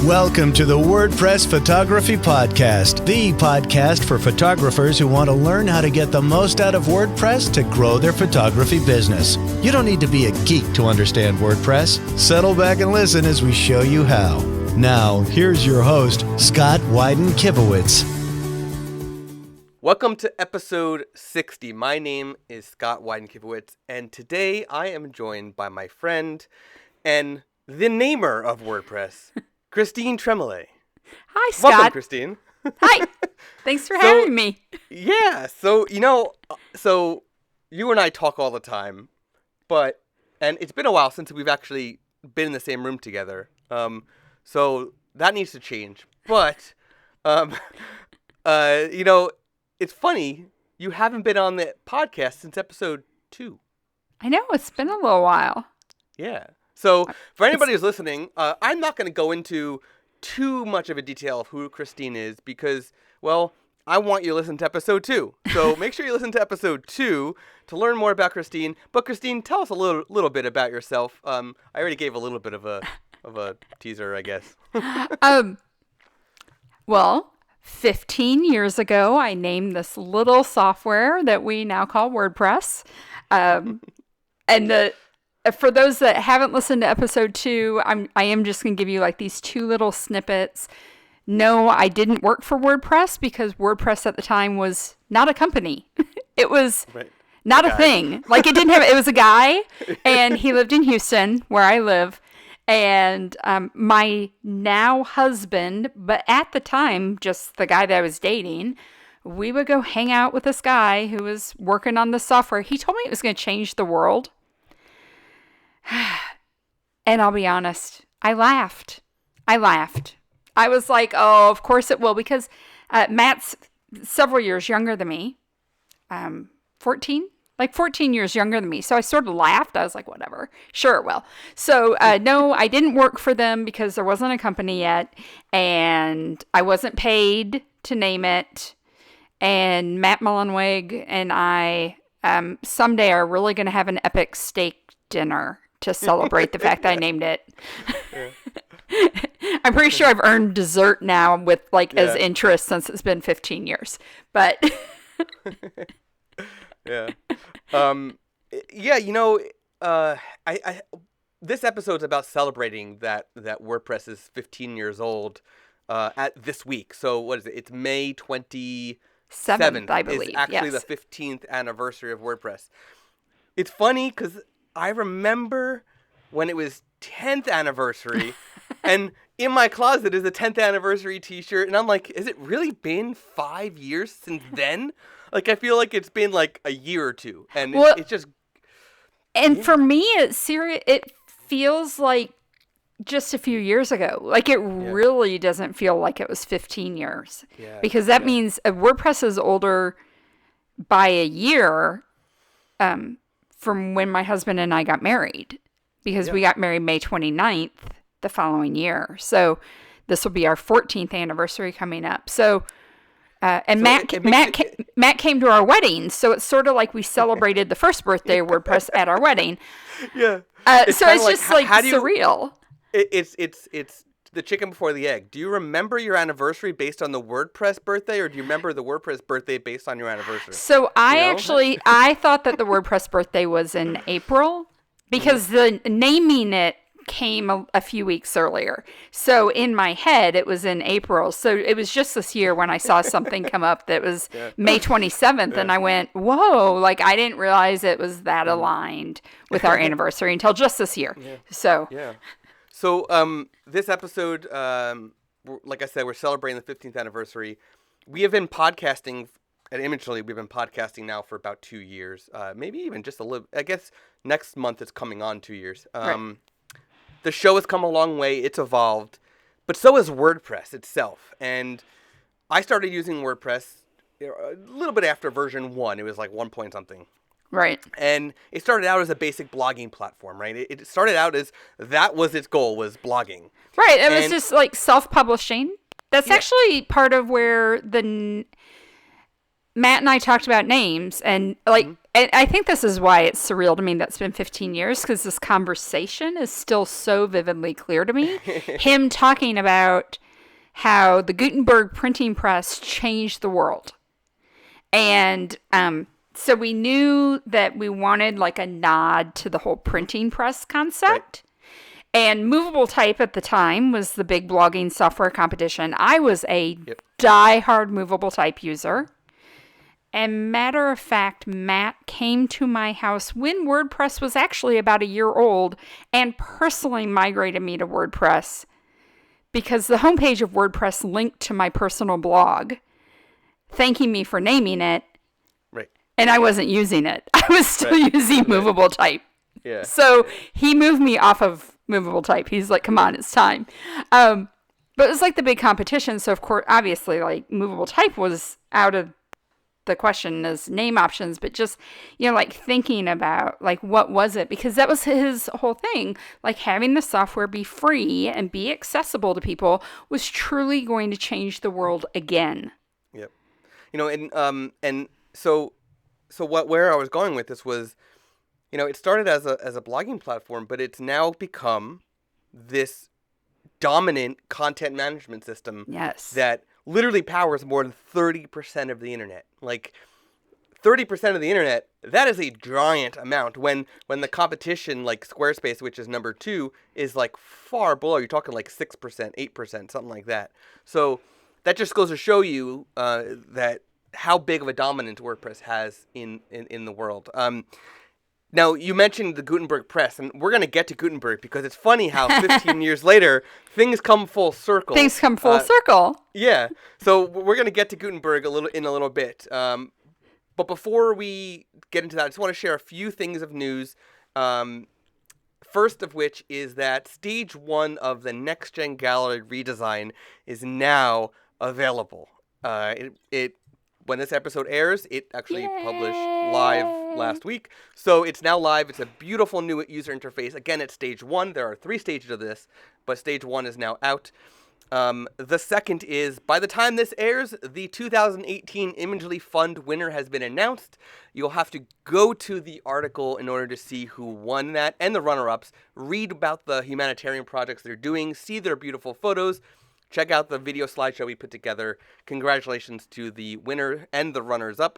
Welcome to the WordPress Photography Podcast, the podcast for photographers who want to learn how to get the most out of WordPress to grow their photography business. You don't need to be a geek to understand WordPress. Settle back and listen as we show you how. Now, here's your host, Scott Wyden-Kivowitz. Welcome to episode 60. My name is Scott Wyden-Kivowitz, and today I am joined by my friend and the namer of WordPress, Christine Tremoulet. Hi, Scott. Welcome, Christine. Hi. Thanks for having me. Yeah. So you and I talk all the time, and it's been a while since we've actually been in the same room together. So that needs to change. But, it's funny. You haven't been on the podcast since episode 2. I know. It's been a little while. Yeah. So for anybody who's listening, I'm not going to go into too much of a detail of who Christine is because, well, I want you to listen to episode 2. So make sure you listen to episode 2 to learn more about Christine. But Christine, tell us a little bit about yourself. I already gave a little bit of a teaser, I guess. Well, 15 years ago, I named this little software that we now call WordPress. For those that haven't listened to episode 2, I am just going to give you like these 2 little snippets. No, I didn't work for WordPress because WordPress at the time was not a company. It was not a thing. Like it was a guy and he lived in Houston where I live. And my now husband, but at the time, just the guy that I was dating, we would go hang out with this guy who was working on the software. He told me it was going to change the world. And I'll be honest, I laughed. I was like, oh, of course it will, because Matt's several years younger than me, 14 years younger than me. So I sort of laughed. I was like, whatever, sure it will. So no, I didn't work for them because there wasn't a company yet, and I wasn't paid to name it. And Matt Mullenweg and I someday are really going to have an epic steak dinner to celebrate the fact that I named it. Yeah. I'm pretty sure I've earned dessert now with as interest since it's been 15 years. But yeah. This episode's about celebrating that WordPress is 15 years old at this week. So what is it? It's May 27th, I believe. It's actually the 15th anniversary of WordPress. It's funny because I remember when it was 10th anniversary, and in my closet is a 10th anniversary t-shirt, and I'm like, has it really been 5 years since then? Like, I feel like it's been like a year or two, and it's just... And for me, it feels like just a few years ago. Like, it really doesn't feel like it was 15 years. Yeah, because that means WordPress is older by a year, from when my husband and I got married, because we got married May 29th the following year. So this will be our 14th anniversary coming up. So, Matt came to our wedding. So it's sort of like we celebrated the first birthday of WordPress at our wedding. Yeah. So it's just surreal. It's the chicken before the egg. Do you remember your anniversary based on the WordPress birthday, or do you remember the WordPress birthday based on your anniversary? So I thought that the WordPress birthday was in April because the naming it came a few weeks earlier. So in my head, it was in April. So it was just this year when I saw something come up that was May 27th, and I went, whoa, like I didn't realize it was that aligned with our anniversary until just this year. Yeah. So this episode, like I said, we're celebrating the 15th anniversary. We have been podcasting at Imagely. We've been podcasting now for about 2 years, maybe even just a little. I guess next month it's coming on 2 years. Right. The show has come a long way. It's evolved, but so has WordPress itself. And I started using WordPress a little bit after version 1. It was like 1 point something. Right. And it started out as a basic blogging platform, right? It started out as that was its goal, was blogging. Right. It was just like self-publishing. That's actually part of where Matt and I talked about names, and and I think this is why it's surreal to me that's been 15 years, because this conversation is still so vividly clear to me. Him talking about how the Gutenberg printing press changed the world. And so we knew that we wanted like a nod to the whole printing press concept. Right. And Movable Type at the time was the big blogging software competition. I was a diehard Movable Type user. And matter of fact, Matt came to my house when WordPress was actually about a year old and personally migrated me to WordPress because the homepage of WordPress linked to my personal blog, thanking me for naming it. Right. And I wasn't using it. I was still using Movable Type. Yeah. So he moved me off of Movable Type. He's like, come on, it's time. But it was like the big competition. So, of course, obviously, like Movable Type was out of the question as name options, but just, like thinking about like what was it, because that was his whole thing, like having the software be free and be accessible to people was truly going to change the world again. Yep. And so where I was going with this was, it started as a blogging platform, but it's now become this dominant content management system. Yes. That literally powers more than 30% of the internet. Like 30% of the internet, that is a giant amount. When the competition, like Squarespace, which is number 2, is like far below. You're talking like 6%, 8%, something like that. So that just goes to show you that how big of a dominance WordPress has in the world. Now, you mentioned the Gutenberg Press, and we're going to get to Gutenberg because it's funny how 15 years later, things come full circle. Things come full circle. Yeah. So we're going to get to Gutenberg in a little bit. But before we get into that, I just want to share a few things of news. First of which is that Stage 1 of the Next Gen Gallery redesign is now available. When this episode airs, it actually published live last week. So it's now live. It's a beautiful new user interface. Again, it's Stage 1. There are 3 stages of this, but Stage 1 is now out. The second is, by the time this airs, the 2018 Imagely Fund winner has been announced. You'll have to go to the article in order to see who won that and the runner-ups, read about the humanitarian projects they're doing, see their beautiful photos, check out the video slideshow we put together. Congratulations to the winner and the runners-up.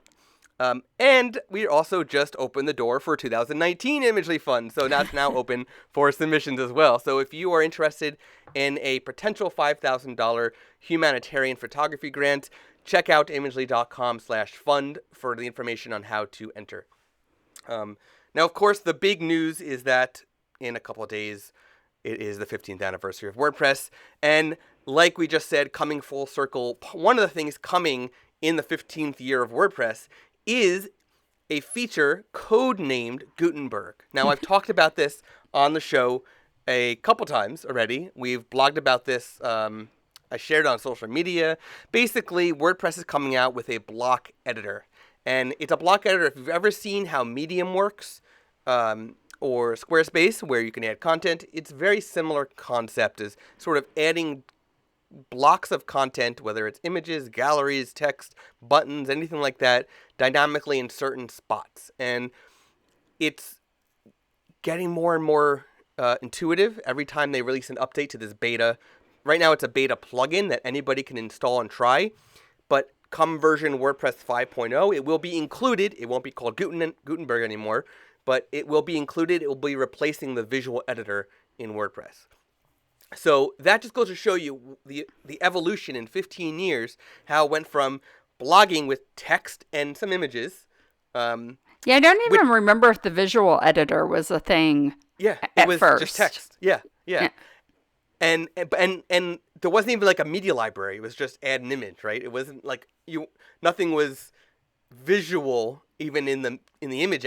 And we also just opened the door for 2019 Imagely Fund, so that's now open for submissions as well. So if you are interested in a potential $5,000 humanitarian photography grant, check out imagely.com/fund for the information on how to enter. Now, of course, the big news is that in a couple of days, it is the 15th anniversary of WordPress. And like we just said, coming full circle, one of the things coming in the 15th year of WordPress is a feature codenamed Gutenberg. Now, I've talked about this on the show a couple times already. We've blogged about this. I shared it on social media. Basically, WordPress is coming out with a block editor. And it's a block editor. If you've ever seen how Medium works, or Squarespace, where you can add content, it's a very similar concept as sort of adding blocks of content, whether it's images, galleries, text, buttons, anything like that, dynamically in certain spots. And it's getting more and more intuitive every time they release an update to this beta. Right now it's a beta plugin that anybody can install and try, but come version WordPress 5.0, it will be included. It won't be called Gutenberg anymore, but it will be included. It will be replacing the visual editor in WordPress. So that just goes to show you the evolution in 15 years, how it went from blogging with text and some images. I don't even remember if the visual editor was a thing. Yeah, it was first. Just text. Yeah. And there wasn't even like a media library. It was just add an image, right? It wasn't like nothing was visual even in the image,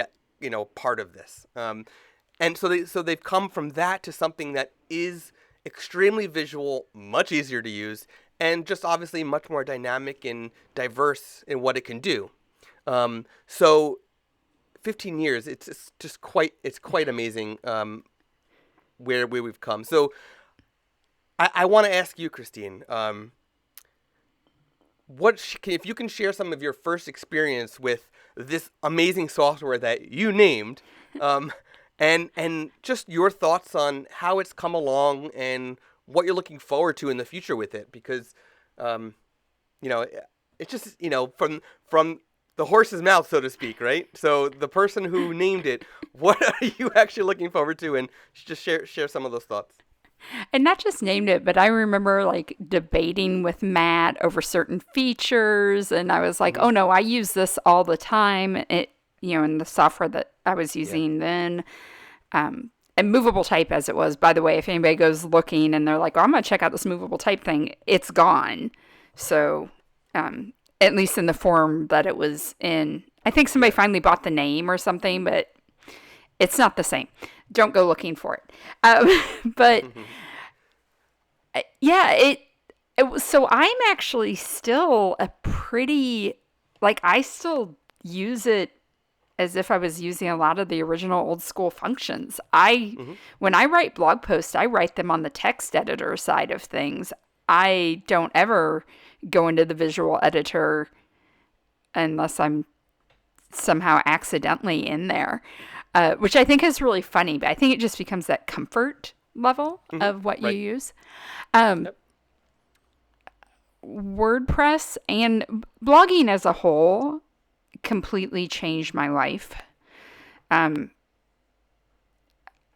part of this. And so they've come from that to something that is extremely visual, much easier to use, and just obviously much more dynamic and diverse in what it can do. So 15 years, it's quite amazing where we've come. So I want to ask you, Christine, if you can share some of your first experience with this amazing software that you named, and just your thoughts on how it's come along and what you're looking forward to in the future with it, because it's just from the horse's mouth, so to speak, right? So the person who named it, what are you actually looking forward to, and just share some of those thoughts. And not just named it, but I remember like debating with Matt over certain features, and I was like, "Oh no, I use this all the time." In the software that I was using then, and movable type as it was. By the way, if anybody goes looking and they're like, "Oh, I'm gonna check out this movable type thing," it's gone. So, at least in the form that it was in, I think somebody finally bought the name or something, but it's not the same. Don't go looking for it. But so I'm actually still I still use it as if I was using a lot of the original old school functions. When I write blog posts, I write them on the text editor side of things. I don't ever go into the visual editor unless I'm somehow accidentally in there. Which I think is really funny, but I think it just becomes that comfort level of what you use. WordPress and blogging as a whole completely changed my life. At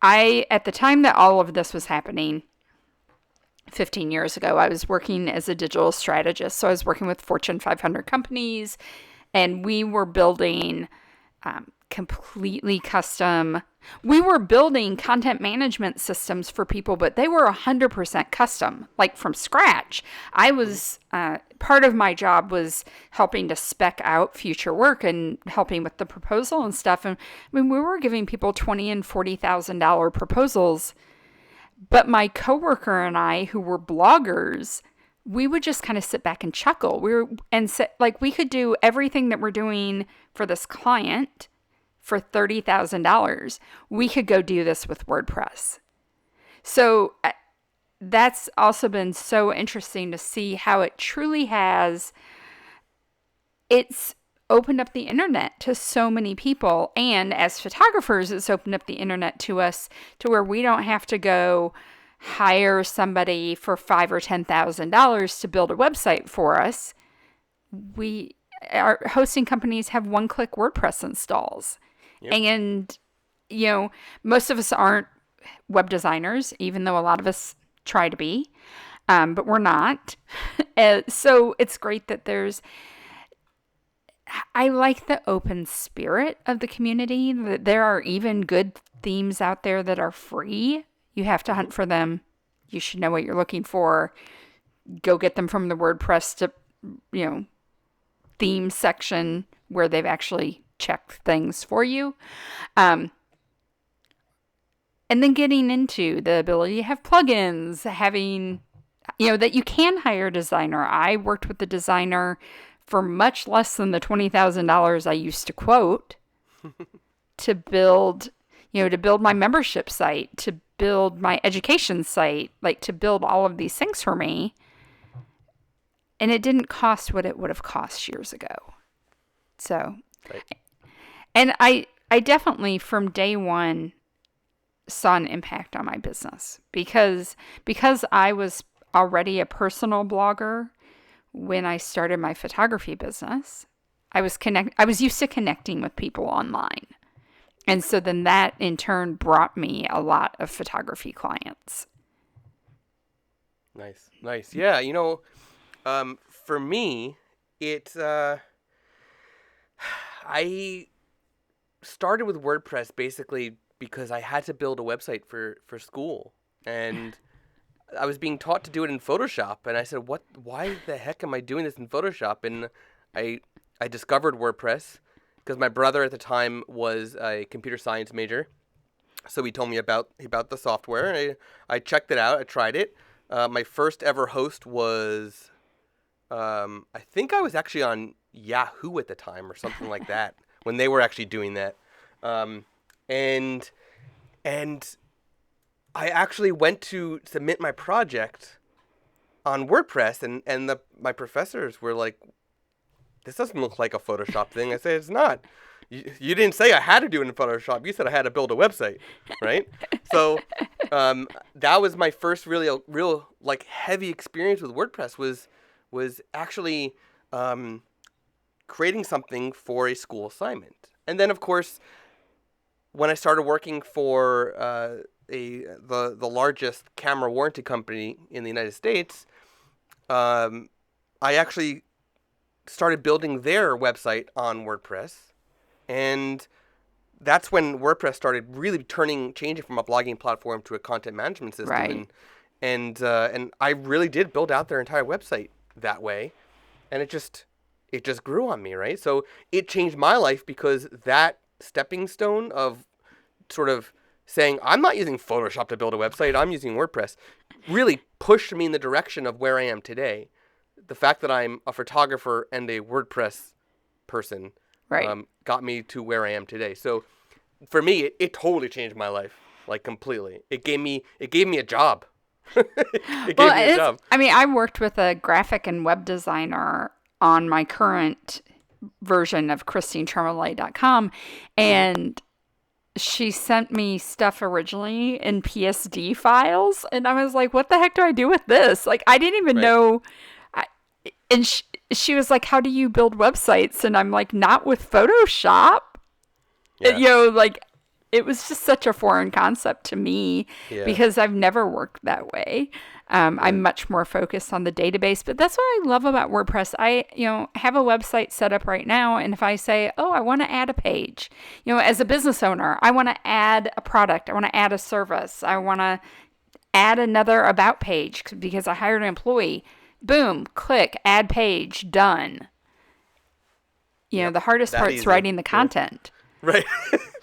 the time that all of this was happening, 15 years ago, I was working as a digital strategist. So I was working with Fortune 500 companies, and we were building completely custom. We were building content management systems for people, but they were 100% custom, like from scratch. I was, part of my job was helping to spec out future work and helping with the proposal and stuff. And I mean, we were giving people $20,000 and $40,000 proposals, but my coworker and I, who were bloggers, we would just kind of sit back and chuckle. We could do everything that we're doing for this client for $30,000. We could go do this with WordPress. So that's also been so interesting to see how it truly has. It's opened up the internet to so many people. And as photographers, it's opened up the internet to us to where we don't have to go hire somebody for $5,000 or $10,000 to build a website for us. Our hosting companies have one-click WordPress installs. Yep. And, most of us aren't web designers, even though a lot of us try to be, but we're not. So it's great that I like the open spirit of the community, that there are even good themes out there that are free. You have to hunt for them. You should know what you're looking for. Go get them from the WordPress theme section where they've actually checked things for you. And then getting into the ability to have plugins, having, that you can hire a designer. I worked with the designer for much less than the $20,000 I used to quote to build my membership site, to build my education site, to build all of these things for me. And it didn't cost what it would have cost years ago. So, right. And I definitely from day one saw an impact on my business because I was already a personal blogger when I started my photography business. I was used to connecting with people online. And so then that in turn brought me a lot of photography clients. Nice. Yeah, for me, I started with WordPress basically because I had to build a website for school, and I was being taught to do it in Photoshop, and I said, why the heck am I doing this in Photoshop? And I discovered WordPress because my brother at the time was a computer science major, so he told me about the software, and I checked it out. I tried it. My first ever host was, I think I was actually on Yahoo at the time or something like that when they were actually doing that. And I actually went to submit my project on WordPress, and my professors were like, "This doesn't look like a Photoshop thing." I said, "It's not. You didn't say I had to do it in Photoshop. You said I had to build a website, right?" So that was my first real like heavy experience with WordPress was actually creating something for a school assignment. And then, of course, when I started working for the largest camera warranty company in the United States, I actually started building their website on WordPress. And that's when WordPress started really changing from a blogging platform to a content management system. Right. And I really did build out their entire website that way. And it just grew on me, right? So it changed my life because that stepping stone of sort of saying, I'm not using Photoshop to build a website, I'm using WordPress, really pushed me in the direction of where I am today. The fact that I'm a photographer and a WordPress person got me to where I am today. So for me, it totally changed my life, like completely. It gave me a job. It gave me a job. I mean, I worked with a graphic and web designer on my current version of ChristineTremoulet.com, and she sent me stuff originally in PSD files, and I was like, what the heck do I do with this? Like, I didn't even know. And she was like, how do you build websites? And I'm like, not with Photoshop. Yeah. Like, it was just such a foreign concept to me because I've never worked that way. I'm much more focused on the database, but that's what I love about WordPress. I, have a website set up right now, and if I say, oh, I want to add a page, as a business owner, I want to add a product, I want to add a service, I want to add another about page because I hired an employee. Boom, click, add page, done. The hardest part's writing the content. Right.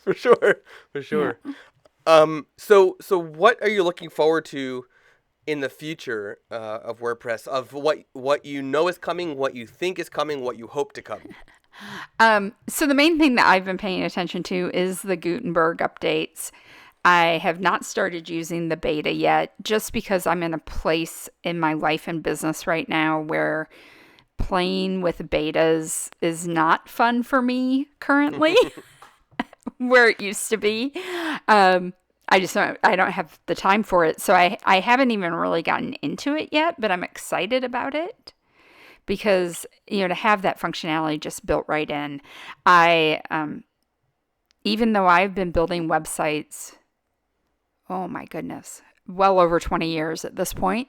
For sure. Yeah. So what are you looking forward to in the future of WordPress, of what you know is coming, what you think is coming, what you hope to come? So the main thing that I've been paying attention to is the Gutenberg updates. I have not started using the beta yet, just because I'm in a place in my life and business right now where playing with betas is not fun for me currently, where it used to be. I don't have the time for it. So I haven't even really gotten into it yet, but I'm excited about it because, to have that functionality just built right in. Even though I've been building websites, oh my goodness, well over 20 years at this point,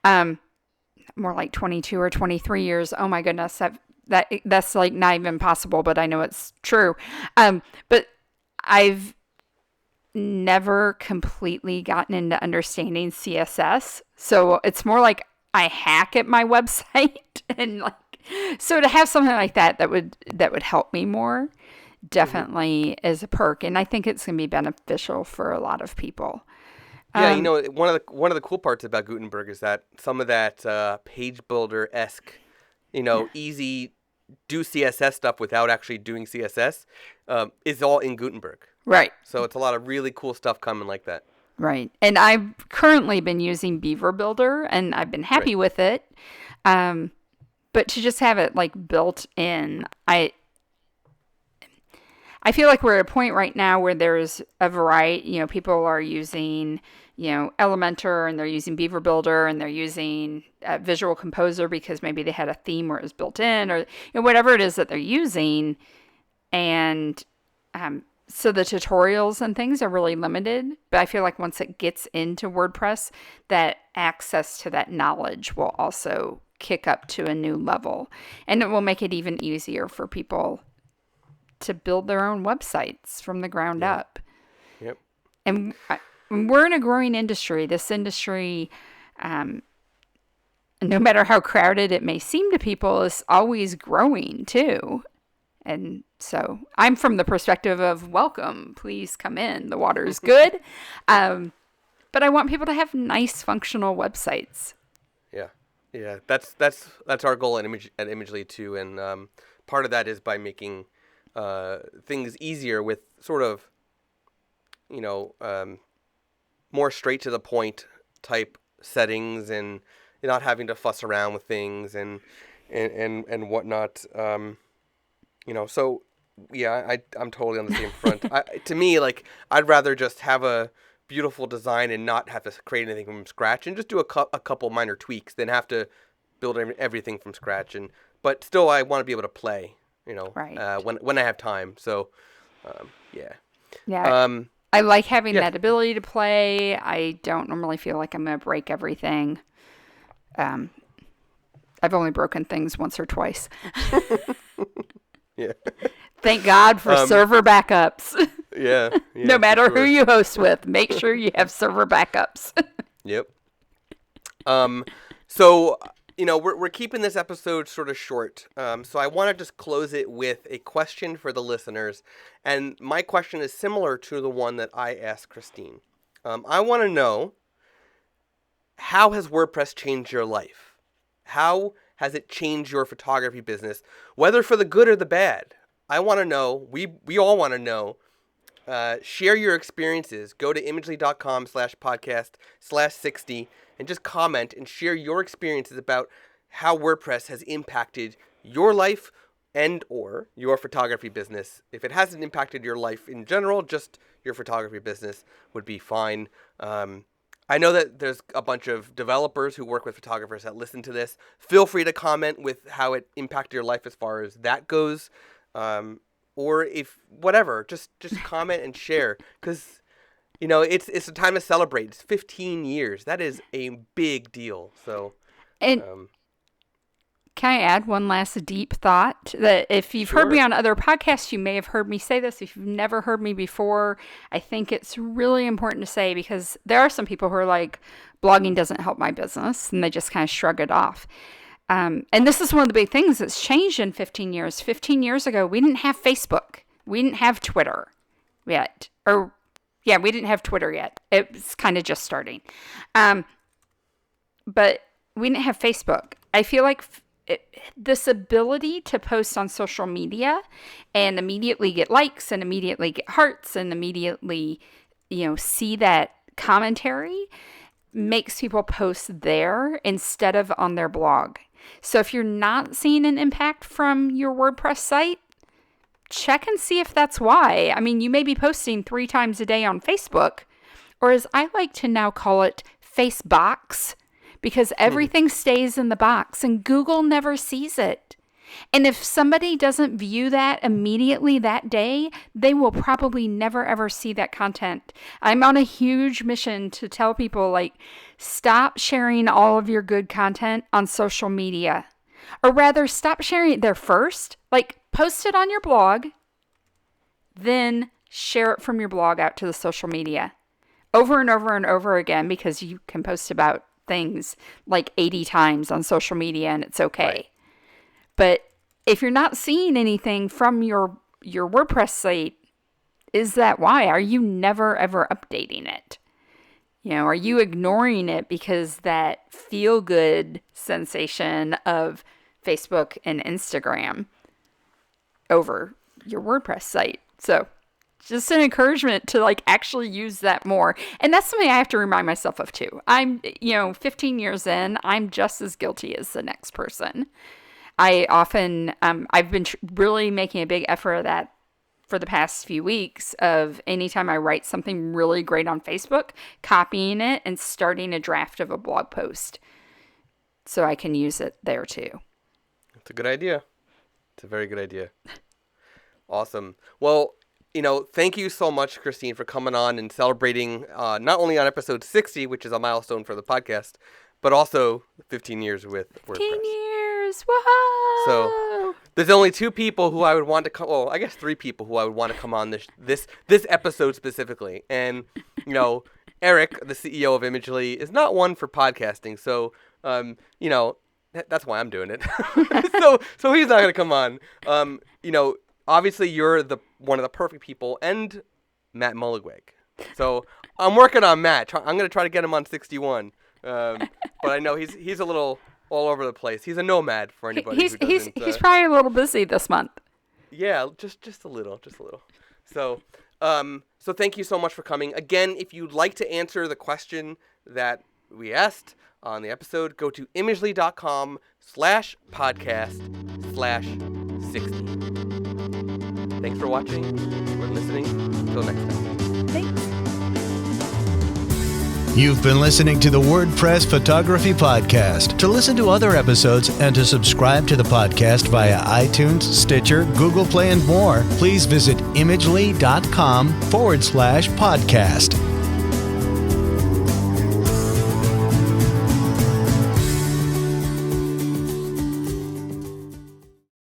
more like 22 or 23 years. Oh my goodness, that's like not even possible, but I know it's true. But I've never completely gotten into understanding CSS. So it's more like I hack at my website, and so to have something like that would help me more, definitely is a perk. And I think it's going to be beneficial for a lot of people. Yeah, one of the cool parts about Gutenberg is that some of that page builder-esque, easy do CSS stuff without actually doing CSS is all in Gutenberg. Right. So it's a lot of really cool stuff coming like that. Right. And I've currently been using Beaver Builder, and I've been happy with it. But to just have it built in, I feel like we're at a point right now where there's a variety, people are using, Elementor, and they're using Beaver Builder, and they're using Visual Composer because maybe they had a theme where it was built in, or whatever it is that they're using. And so the tutorials and things are really limited, but I feel like once it gets into WordPress, that access to that knowledge will also kick up to a new level, and it will make it even easier for people to build their own websites from the ground up. Yep. And we're in a growing industry. This industry, no matter how crowded it may seem to people, is always growing too. And so I'm from the perspective of welcome, please come in. The water is good. But I want people to have nice functional websites. Yeah. That's our goal at Imagely too. And part of that is by making things easier with sort of, more straight to the point type settings and not having to fuss around with things and whatnot. So yeah, I'm totally on the same front. To me, like, I'd rather just have a beautiful design and not have to create anything from scratch and just do a couple minor tweaks than have to build everything from scratch. But still, I want to be able to play, Right. when I have time. So, yeah. Yeah. I like having that ability to play. I don't normally feel like I'm going to break everything. I've only broken things once or twice. Yeah. Thank God for server backups. Yeah. No matter who you host with, make sure you have server backups. Yep. So, we're keeping this episode sort of short. So I want to just close it with a question for the listeners. And my question is similar to the one that I asked Christine. I want to know, how has WordPress changed your life? How has it changed your photography business, whether for the good or the bad? I want to know. We all want to know. Share your experiences. Go to imagely.com/podcast/60 and just comment and share your experiences about how WordPress has impacted your life and or your photography business. If it hasn't impacted your life in general, just your photography business would be fine. I know that there's a bunch of developers who work with photographers that listen to this. Feel free to comment with how it impacted your life as far as that goes. Or if whatever, just comment and share, because it's a time to celebrate. It's 15 years. That is a big deal. So, and can I add one last deep thought? That if you've heard me on other podcasts, you may have heard me say this. If you've never heard me before, I think it's really important to say, because there are some people who are like, blogging doesn't help my business, and they just kind of shrug it off. And this is one of the big things that's changed in 15 years. 15 years ago, we didn't have Facebook. We didn't have Twitter yet. We didn't have Twitter yet. It was kind of just starting. But we didn't have Facebook. I feel like this ability to post on social media and immediately get likes and immediately get hearts and immediately, see that commentary makes people post there instead of on their blog. So if you're not seeing an impact from your WordPress site, check and see if that's why. I mean, you may be posting 3 times a day on Facebook, or as I like to now call it, Facebox, because everything stays in the box and Google never sees it. And if somebody doesn't view that immediately that day, they will probably never ever see that content. I'm on a huge mission to tell people, like, stop sharing all of your good content on social media. Or rather, stop sharing it there first. Like, post it on your blog, then share it from your blog out to the social media. Over and over and over again, because you can post about things like 80 times on social media and it's okay. Right. But if you're not seeing anything from your WordPress site, is that why? Are you never ever updating it? Are you ignoring it because that feel-good sensation of Facebook and Instagram over your WordPress site? So just an encouragement to actually use that more. And that's something I have to remind myself of too. I'm, 15 years in, I'm just as guilty as the next person. I often, I've been really making a big effort of that for the past few weeks, of anytime I write something really great on Facebook, copying it and starting a draft of a blog post so I can use it there too. It's a good idea. It's a very good idea. Awesome. Well, thank you so much, Christine, for coming on and celebrating not only on episode 60, which is a milestone for the podcast, but also 15 years with WordPress. 15 years! Whoa! So there's only 2 people who I would want to come. Well, I guess 3 people who I would want to come on this episode specifically. And Eric, the CEO of Imagely, is not one for podcasting. So that's why I'm doing it. so he's not going to come on. Obviously you're one of the perfect people, and Matt Mulligweg. So I'm working on Matt. I'm going to try to get him on 61. But I know he's a little all over the place. He's a nomad for anybody who doesn't. He's probably a little busy this month. Yeah, just a little. So thank you so much for coming. Again, if you'd like to answer the question that we asked on the episode, go to imagely.com/podcast/60. Thanks for watching or listening. Until next time. Thanks. You've been listening to the WordPress Photography Podcast. To listen to other episodes and to subscribe to the podcast via iTunes, Stitcher, Google Play, and more, please visit imagely.com/podcast.